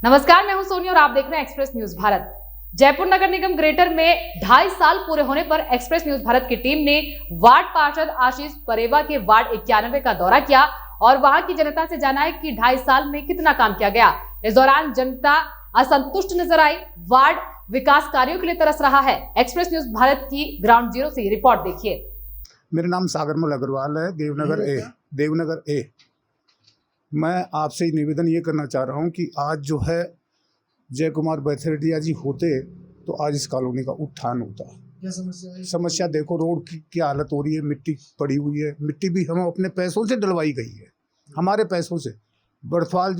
नमस्कार, मैं हूं सोनी और आप देख रहे हैं एक्सप्रेस न्यूज भारत। जयपुर नगर निगम ग्रेटर में 2.5 साल पूरे होने पर एक्सप्रेस न्यूज भारत की टीम ने वार्ड पार्षद आशीष परेवा के वार्ड 91 का दौरा किया और वहां की जनता से जाना है कि 2.5 साल में कितना काम किया गया। इस दौरान जनता असंतुष्ट नजर आई, वार्ड विकास कार्यों के लिए तरस रहा है। एक्सप्रेस न्यूज भारत की ग्राउंड जीरो से रिपोर्ट देखिए। मेरा नाम सागरमल अग्रवाल है, देवनगर ए। मैं आपसे निवेदन ये करना चाह रहा हूँ कि आज जो है जय कुमार बैथरेडिया जी होते तो आज इस कॉलोनी का उत्थान होता। क्या समस्या है? समस्या देखो, रोड की क्या हालत हो रही है, मिट्टी पड़ी हुई है। मिट्टी भी हम अपने पैसों से डलवाई गई है, हमारे पैसों से। बर्थवाल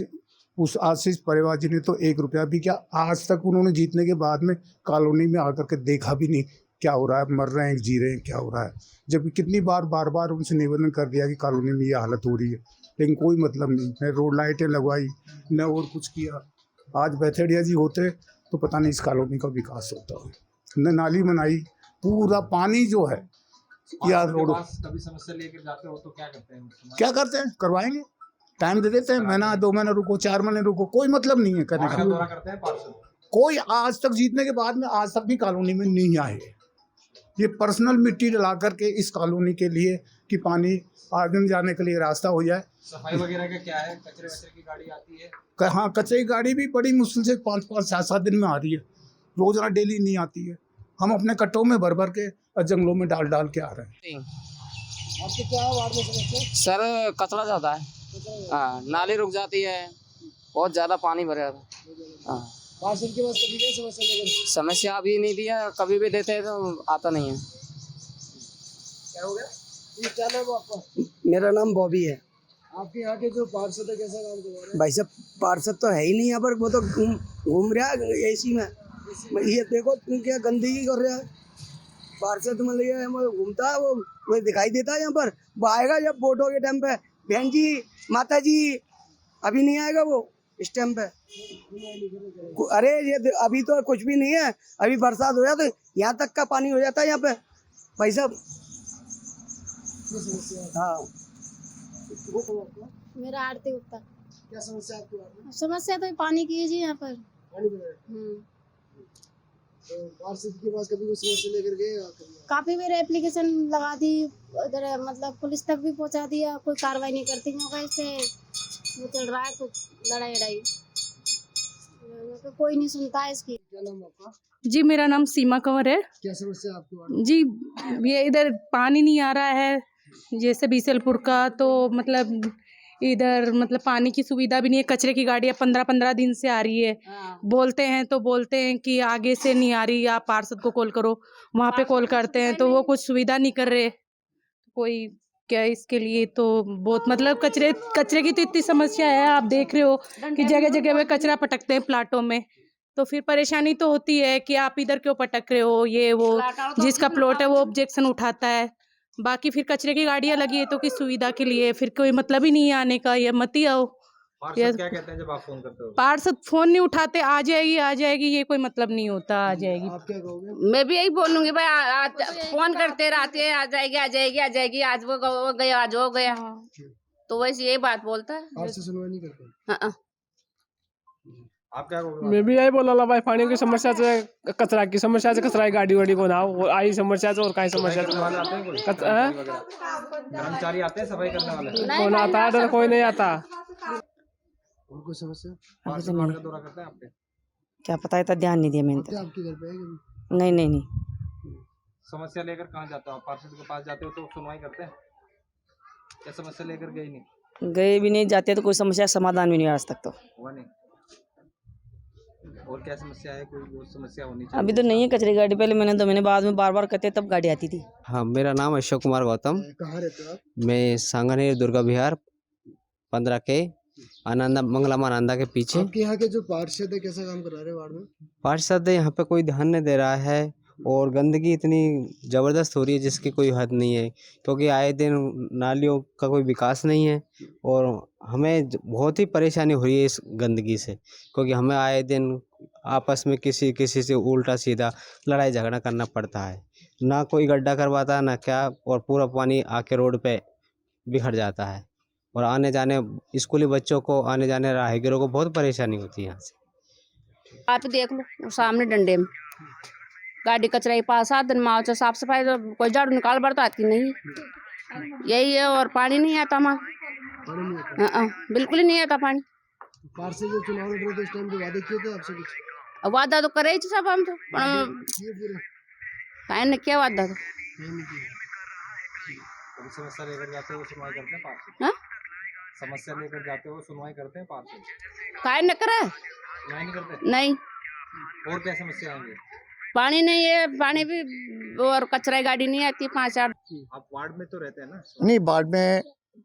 उस आशीष परेवा जी ने तो 1 रुपया भी क्या आज तक उन्होंने जीतने के बाद में कॉलोनी में आकर के देखा भी नहीं क्या हो रहा है, मर रहे हैं जी रहे हैं, क्या हो रहा है। जबकि कितनी बार बार उनसे निवेदन कर दिया कि कॉलोनी में ये हालत हो रही है, लेकिन कोई मतलब नहीं। न रोड लाइटें लगवाई न और कुछ किया। आज बैथेडिया जी होते तो पता नहीं इस कॉलोनी का विकास होता। न नाली बनाई, पूरा पानी जो है या रोड। कभी समस्या लेकर जाते हो तो क्या करते हैं? क्या करते हैं, करवाएंगे, टाइम दे देते हैं, महीना 2 महीने रुको, 4 महीने रुको, कोई मतलब नहीं है करने का। दौरा करते हैं पार्षद, कोई आज तक जीतने के बाद में आज तक भी कॉलोनी में नहीं आए। ये पर्सनल मिट्टी डला करके इस कॉलोनी के लिए कि पानी आगे जाने के लिए रास्ता हो जाए। सफाई वगैरह का क्या है? कचरे वचरे की गाड़ी आती है? हाँ, कचरे की गाड़ी भी बड़ी मुश्किल से 5-5, 7-7 दिन में आ रही है, रोजाना डेली नहीं आती है। हम अपने कट्टों में भर के और जंगलों में डाल के आ रहे हैं। आपके क्या वार्ड में समस्या? सर कचरा ज़्यादा है, हाँ, नाली रुक जाती है, बहुत ज़्यादा पानी भरा है। हाँ, पार्षद के पास कभी गए समस्या लेकर? समस्या अभी नहीं दिया, कभी भी देते हैं तो आता नहीं है। क्या हो गया? ये क्या नाम है आपका? मेरा नाम बॉबी है। आपके यहाँ के जो पार्षद है कैसा काम करवा रहे हैं? भाई साहब पार्षद तो है ही नहीं यहाँ पर, वो तो घूम रहा है एसी में। ये देखो क्या गंदगी कर रहा है पार्षद, मतलब ये घूमता है, वो दिखाई देता है यहाँ पर। वो आएगा जब वोटों के टाइम पे, बहन जी माता जी, अभी नहीं आएगा वो इस टाइम पे। अरे ये अभी तो कुछ भी नहीं है, अभी बरसात हो जाता तो यहाँ तक का पानी हो जाता है यहाँ पे भाई साहब। हाँ, मेरा आरती गुप्ता। क्या समस्या आपके वार्ड में? समस्या तो पानी की है जी यहाँ पर। पानी भरा है। तो पार्षद के पास कभी कोई समस्या लेकर गए या कभी? काफी बार एप्लीकेशन लगा दी, उधर मतलब पुलिस तक भी पहुँचा दिया, कोई कार्रवाई नहीं करती। कैसे वो चल रहा है कुछ लड़ाई, कोई नहीं सुनता है इसकी। क्या नाम है आपका? जी, मेरा नाम सीमा कंवर है। क्या समस्या है आपके वार्ड में? जी, ये इधर पानी नहीं आ रहा है, जैसे बीसलपुर का, तो मतलब इधर मतलब पानी की सुविधा भी नहीं है। कचरे की गाड़ियाँ 15-15 दिन से आ रही है। बोलते हैं कि आगे से नहीं आ रही, आप पार्षद को कॉल करो। वहाँ पे कॉल करते हैं तो वो कुछ सुविधा नहीं कर रहे कोई। क्या इसके लिए तो बहुत मतलब कचरे की तो इतनी समस्या है, आप देख रहे हो कि जगह जगह पे कचरा पटकते हैं प्लाटों में। तो फिर परेशानी तो होती है कि आप इधर क्यों पटक रहे हो, ये वो जिसका प्लॉट है वो ऑब्जेक्शन उठाता है। बाकी फिर कचरे की गाड़ियाँ लगी है तो किस सुविधा के लिए, फिर कोई मतलब ही नहीं है आने का, या मत ही आओ। पार्षद क्या कहते हैं जब आप फोन करते हो? पार्षद फोन नहीं उठाते, आ जाएगी, ये कोई मतलब नहीं होता, आ जाएगी। आप क्या कहोगे? मैं भी यही बोलूंगी भाई, फोन करते रहते हैं, आ जाएगी, आज वो गया, आज वो गया, तो वैसे यही बात बोलता है। पार्षद सुनवाई नहीं करते? हाँ। आप क्या कहोगे? मैं भी यही बोला भाई, पानी की समस्या से, कचरा की समस्या से, कचरा की गाड़ी वाड़ी को ना हो, आई समस्या से और कहीं समस्या से। कर्मचारी आते हैं सफाई करने वाले? कौन आता है? कोई नहीं आता। उनको समस्या? अभी पार्षद तो वार्ड नहीं, का दौरा करते हैं आपके? क्या पता है, तो ध्यान नहीं दिया मैंने क्या आपके घर पे है कभी? तो। नहीं। समस्या लेकर कहाँ जाते हो आप? पार्षद के पास जाते हो तो सुनवाई करते हैं? क्या समस्या लेकर गए नहीं? गए भी नहीं, जाते तो कोई समस्या समाधान भी नहीं आज तक तो। हुआ नहीं? और क्या समस्या है? कोई वो समस्या होनी चाहिए? अभी तो नहीं है कचरे की गाड़ी, पहले मैंने बाद में बार कहते तब गाड़ी आती थी। हाँ, मेरा नाम अशोक कुमार गौतम। कहाँ रहते हो आप? मैं सांगनेर दुर्गा विहार 15 के आनंदा मंगलम आनंदा के पीछे। आपके यहाँ के जो पार्षद है कैसा काम करा रहे हैं वार्ड में? पार्षद यहाँ पे कोई ध्यान नहीं दे रहा है और गंदगी इतनी ज़बरदस्त हो रही है जिसकी कोई हद नहीं है, क्योंकि आए दिन नालियों का कोई विकास नहीं है और हमें बहुत ही परेशानी हो रही है इस गंदगी से, क्योंकि हमें आए दिन आपस में किसी से उल्टा सीधा लड़ाई झगड़ा करना पड़ता है। ना कोई गड्ढा करवाता ना क्या, और पूरा पानी आके रोड पे बिखर जाता है और आने जाने स्कूली बच्चों को, आने जाने राहगीरों को बहुत परेशानी होती है यहाँ से। आप देख लो वो सामने डंडे में गाड़ी कचरा के पास आ दिन माओ से साफ सफाई तो कोई झाड़ू निकाल बर तो आती नहीं यही है। और पानी नहीं आता हमारा, बिल्कुल ही नहीं आता पानी। पार्षद जो चुनाव लड़ रहे थे उस टाइम पे वादे किए थे आपसे कुछ? वादा तो करे ही सब हम तो ये पूरा काहे ने क्या वादा तो कभी समस्या लेकर जाते हो सुनवाई करते हैं पार्षद? हाँ? समस्या लेकर जाते हो सुनवाई करते हैं पार्षद? काहे न करे सुनवाई नहीं करते? नहीं। और क्या समस्या आएंगे? पानी नहीं है, पानी भी और कचरा की गाड़ी नहीं आती 5-8। आप वार्ड में तो रहते हैं ना? नहीं, वार्ड में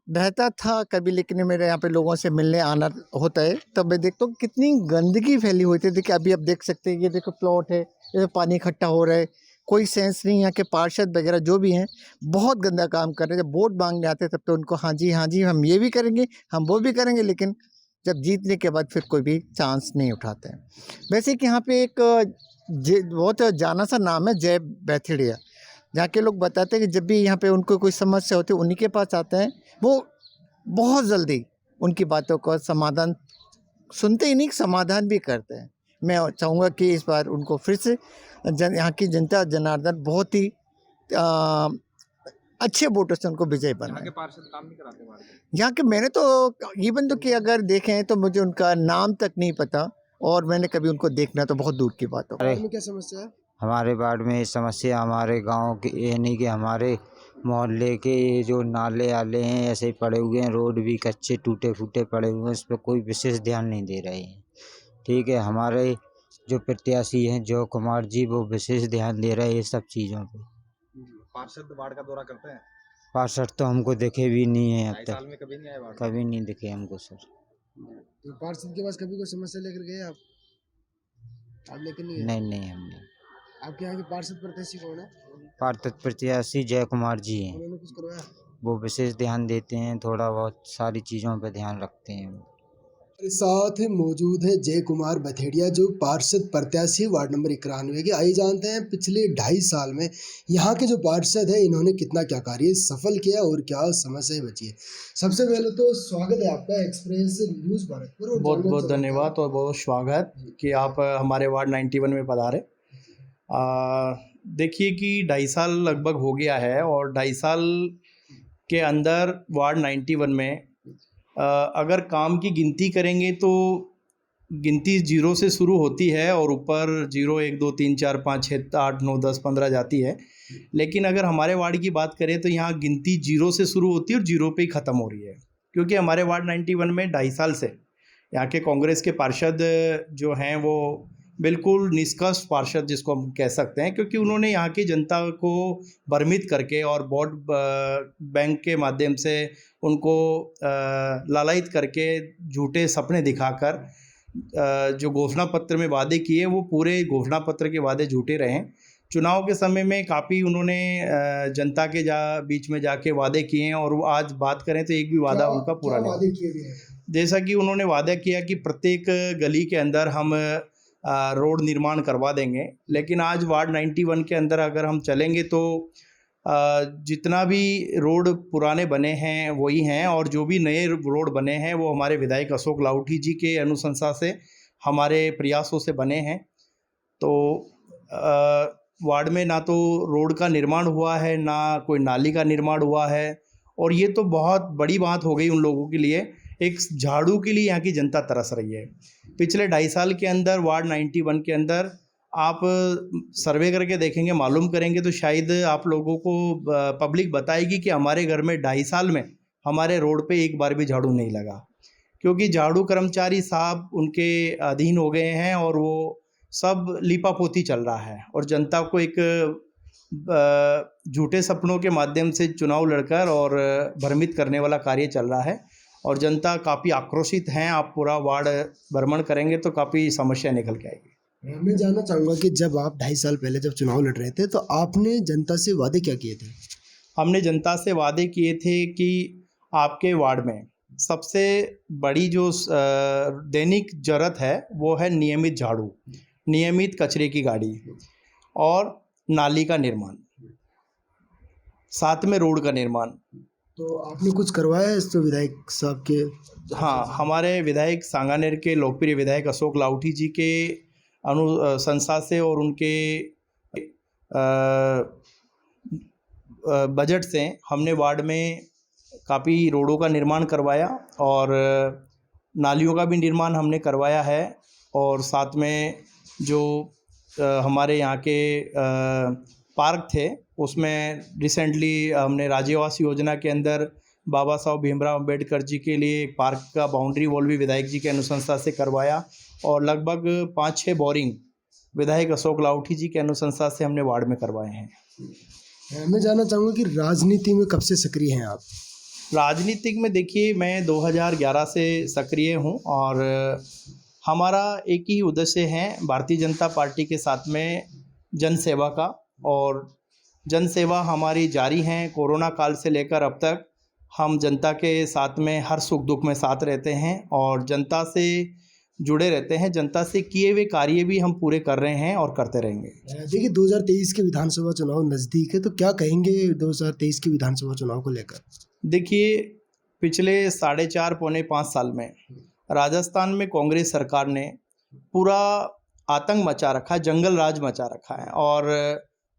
रहता था कभी, लेकिन मेरे यहाँ पे लोगों से मिलने आना होता है तब मैं देखता हूँ कितनी गंदगी फैली हुई थी। देखिए अभी आप देख सकते हैं, ये देखो प्लॉट है, ये पानी इकट्ठा हो रहा है, कोई सेंस नहीं। यहाँ के पार्षद वगैरह जो भी हैं बहुत गंदा काम कर रहे हैं। जब वोट मांगने आते हैं तब तो उनको हाँ जी हम ये भी करेंगे, हम वो भी करेंगे, लेकिन जब जीतने के बाद फिर कोई भी चांस नहीं उठाते हैं। वैसे कि यहाँ पे एक बहुत जाना सा नाम है जय बैथेड़िया, जहाँ के लोग बताते हैं कि जब भी यहाँ पे उनको कोई समस्या होती है उन्हीं के पास आते हैं। वो बहुत जल्दी उनकी बातों का समाधान सुनते ही नहीं, समाधान भी करते हैं। मैं चाहूँगा कि इस बार उनको फिर से यहाँ की जनता जनार्दन बहुत ही अच्छे वोटों से उनको विजय यहाँ बनाए। के पार्षद काम नहीं कराते वार्ड में? यहाँ के मैंने तो इवन तो कि अगर देखें तो मुझे उनका नाम तक नहीं पता, और मैंने कभी उनको देखना तो बहुत दूर की बात हो। वार्ड में क्या समस्या है? हमारे वार्ड में समस्या हमारे गांव के ये नहीं कि हमारे मोहल्ले के ये जो नाले आले हैं ऐसे ही पड़े हुए हैं, रोड भी कच्चे टूटे फूटे पड़े हुए हैं, इस पर कोई विशेष ध्यान नहीं दे रहे हैं। ठीक है, हमारे जो प्रत्याशी हैं जय कुमार जी वो विशेष ध्यान दे रहे हैं ये सब चीज़ों पे। पार्षद वार्ड का दौरा करते हैं? पार्षद तो हमको दिखे भी नहीं है अब 2.5 तक, साल में कभी नहीं आए वार्ड में? कभी नहीं दिखे हमको सर। तो पार्षद के पास कभी कोई समस्या लेकर गए आप? लेकर नहीं गए? नहीं हमने। आपके यहाँ के पार्षद प्रत्याशी कौन है? पार्षद प्रत्याशी जय कुमार जी हैं, उन्होंने कुछ करवाया? वो विशेष ध्यान देते हैं, थोड़ा बहुत सारी चीज़ों पे ध्यान रखते हैं। हमारे साथ मौजूद है जय कुमार बथेड़िया जो पार्षद प्रत्याशी वार्ड नंबर 91 के। आइए जानते हैं पिछले 2.5 साल में यहाँ के जो पार्षद है इन्होंने कितना क्या कार्य सफल किया और क्या समस्याएं बची है। सबसे पहले तो स्वागत है आपका एक्सप्रेस न्यूज़ भारत पर। बहुत बहुत धन्यवाद और बहुत स्वागत कि आप हमारे वार्ड 91 में पधारे। देखिए कि 2.5 साल लगभग हो गया है और 2.5 साल के अंदर वार्ड 91 में अगर काम की गिनती करेंगे तो गिनती 0 से शुरू होती है और ऊपर 0 1 2 3 4 5 6 8 9 10 15 जाती है। लेकिन अगर हमारे वार्ड की बात करें तो यहाँ गिनती 0 से शुरू होती है और 0 पे ही ख़त्म हो रही है, क्योंकि हमारे वार्ड 91 में 2.5 साल से यहाँ के कांग्रेस के पार्षद जो हैं वो बिल्कुल निष्कर्ष पार्षद जिसको हम कह सकते हैं, क्योंकि उन्होंने यहाँ की जनता को भ्रमित करके और वोट बैंक के माध्यम से उनको लालयित करके झूठे सपने दिखाकर जो घोषणा पत्र में वादे किए वो पूरे घोषणा पत्र के वादे झूठे रहे। चुनाव के समय में काफ़ी उन्होंने जनता के बीच में जाके वादे किए हैं और वो आज बात करें तो एक भी वादा उनका पूरा नहीं हुआ। जैसा कि उन्होंने वादा किया कि प्रत्येक गली के अंदर हम रोड निर्माण करवा देंगे, लेकिन आज वार्ड 91 के अंदर अगर हम चलेंगे तो जितना भी रोड पुराने बने हैं वही हैं और जो भी नए रोड बने हैं वो हमारे विधायक अशोक लाउठी जी के अनुशंसा से हमारे प्रयासों से बने हैं। तो वार्ड में ना तो रोड का निर्माण हुआ है ना कोई नाली का निर्माण हुआ है, और ये तो बहुत बड़ी बात हो गई उन लोगों के लिए। एक झाड़ू के लिए यहाँ की जनता तरस रही है। पिछले 2.5 साल के अंदर वार्ड 91 के अंदर आप सर्वे करके देखेंगे, मालूम करेंगे तो शायद आप लोगों को पब्लिक बताएगी कि हमारे घर में 2.5 साल में हमारे रोड पे एक बार भी झाड़ू नहीं लगा, क्योंकि झाड़ू कर्मचारी साहब उनके अधीन हो गए हैं और वो सब लीपापोती चल रहा है और जनता को एक झूठे सपनों के माध्यम से चुनाव लड़कर और भ्रमित करने वाला कार्य चल रहा है और जनता काफ़ी आक्रोशित हैं। आप पूरा वार्ड भ्रमण करेंगे तो काफ़ी समस्या निकल के आएगी। मैं जानना चाहूँगा कि जब आप 2.5 साल पहले जब चुनाव लड़ रहे थे तो आपने जनता से वादे क्या किए थे? हमने जनता से वादे किए थे कि आपके वार्ड में सबसे बड़ी जो दैनिक ज़रूरत है वो है नियमित झाड़ू, नियमित कचरे की गाड़ी और नाली का निर्माण, साथ में रोड का निर्माण। तो आपने कुछ करवाया है इस तो विधायक साहब के? हाँ, हमारे विधायक सांगानेर के लोकप्रिय विधायक अशोक लाउठी जी के संस्था से और उनके बजट से हमने वार्ड में काफ़ी रोडों का निर्माण करवाया और नालियों का भी निर्माण हमने करवाया है। और साथ में जो हमारे यहाँ के पार्क थे उसमें रिसेंटली हमने राजीव आवास योजना के अंदर बाबा साहब भीमराव अंबेडकर जी के लिए एक पार्क का बाउंड्री वॉल भी विधायक जी के अनुशंसा से करवाया और लगभग 5-6 बोरिंग विधायक अशोक लाउठी जी के अनुशंसा से हमने वार्ड में करवाए हैं। मैं जानना चाहूँगा कि राजनीति में कब से सक्रिय हैं आप? राजनीतिक में देखिए मैं 2011 से सक्रिय हूँ और हमारा एक ही उद्देश्य है भारतीय जनता पार्टी के साथ में जन सेवा का, और जन सेवा हमारी जारी है। कोरोना काल से लेकर अब तक हम जनता के साथ में हर सुख दुख में साथ रहते हैं और जनता से जुड़े रहते हैं। जनता से किए हुए कार्य भी हम पूरे कर रहे हैं और करते रहेंगे। देखिए 2023 के विधानसभा चुनाव नज़दीक है, तो क्या कहेंगे 2023 के विधानसभा चुनाव को लेकर? देखिए पिछले 4.5 पौने 5 साल में राजस्थान में कांग्रेस सरकार ने पूरा आतंक मचा रखा है, जंगल राज मचा रखा है और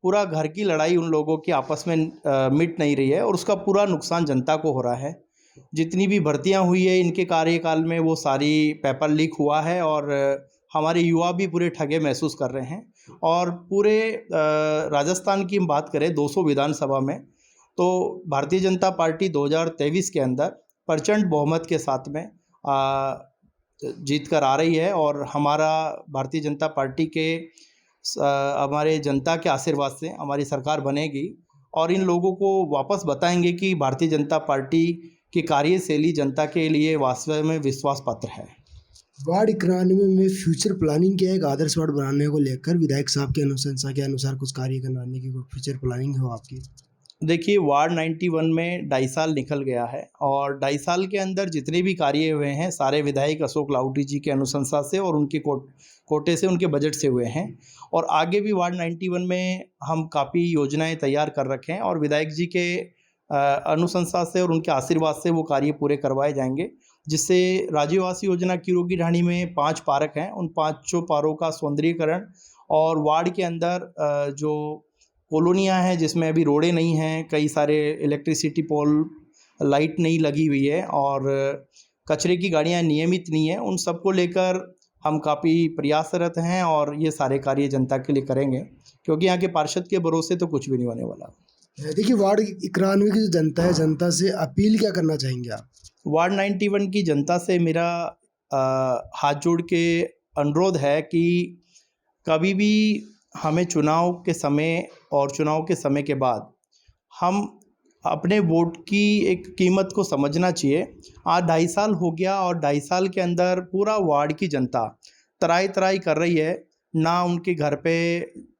पूरा घर की लड़ाई उन लोगों की आपस में मिट नहीं रही है और उसका पूरा नुकसान जनता को हो रहा है। जितनी भी भर्तियां हुई है इनके कार्यकाल में वो सारी पेपर लीक हुआ है और हमारे युवा भी पूरे ठगे महसूस कर रहे हैं। और पूरे राजस्थान की हम बात करें 200 विधानसभा में, तो भारतीय जनता पार्टी 2023 के अंदर प्रचंड बहुमत के साथ में जीत कर आ रही है और हमारा भारतीय जनता पार्टी के हमारे जनता के आशीर्वाद से हमारी सरकार बनेगी और इन लोगों को वापस बताएंगे कि भारतीय जनता पार्टी की कार्यशैली जनता के लिए वास्तव में विश्वास पात्र है। वार्ड 91 में फ्यूचर प्लानिंग क्या है? एक आदर्श वार्ड बनाने को लेकर विधायक साहब के अनुशंसा के अनुसार कुछ कार्य करवाने की फ्यूचर प्लानिंग हो आपकी? देखिए वार्ड 91 में 2.5 साल निकल गया है और 2.5 साल के अंदर जितने भी कार्य हुए हैं सारे विधायक अशोक लाउठी जी के अनुशंसा से और उनके कोटे से, उनके बजट से हुए हैं। और आगे भी वार्ड 91 में हम काफ़ी योजनाएं तैयार कर रखे हैं और विधायक जी के अनुशंसा से और उनके आशीर्वाद से वो कार्य पूरे करवाए जाएंगे, जिससे राजीव आवास योजना कीरों की ढाणी में 5 पार्क हैं, उन 5 पार्कों का सौंदर्यीकरण और वार्ड के अंदर जो कॉलोनियाँ हैं जिसमें अभी रोडें नहीं हैं, कई सारे इलेक्ट्रिसिटी पोल लाइट नहीं लगी हुई है और कचरे की गाड़ियाँ नियमित नहीं है, उन सब को लेकर हम काफ़ी प्रयासरत हैं और ये सारे कार्य जनता के लिए करेंगे क्योंकि यहाँ के पार्षद के भरोसे तो कुछ भी नहीं होने वाला। देखिए वार्ड 91 की जो जनता है, जनता से अपील क्या करना चाहेंगे आप? वार्ड 91 की जनता से मेरा हाथ जोड़ के अनुरोध है कि कभी भी हमें चुनाव के समय और चुनाव के समय के बाद हम अपने वोट की एक कीमत को समझना चाहिए। आज 2.5 साल हो गया और 2.5 साल के अंदर पूरा वार्ड की जनता तराई तराई कर रही है, ना उनके घर पे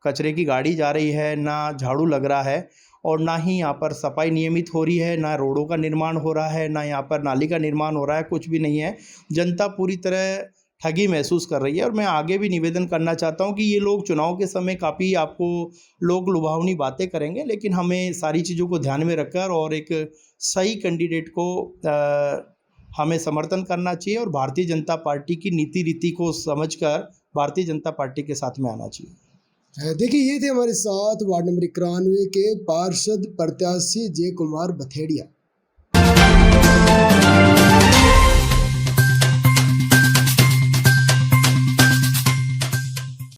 कचरे की गाड़ी जा रही है, ना झाड़ू लग रहा है और ना ही यहाँ पर सफाई नियमित हो रही है, ना रोडों का निर्माण हो रहा है, ना यहाँ पर नाली का निर्माण हो रहा है, कुछ भी नहीं है। जनता पूरी तरह ठगी महसूस कर रही है और मैं आगे भी निवेदन करना चाहता हूँ कि ये लोग चुनाव के समय काफ़ी आपको लोग लुभावनी बातें करेंगे, लेकिन हमें सारी चीज़ों को ध्यान में रखकर और एक सही कैंडिडेट को हमें समर्थन करना चाहिए और भारतीय जनता पार्टी की नीति रीति को समझकर भारतीय जनता पार्टी के साथ में आना चाहिए। देखिए ये थे हमारे साथ वार्ड नंबर 91 के पार्षद प्रत्याशी जय कुमार बथेड़िया।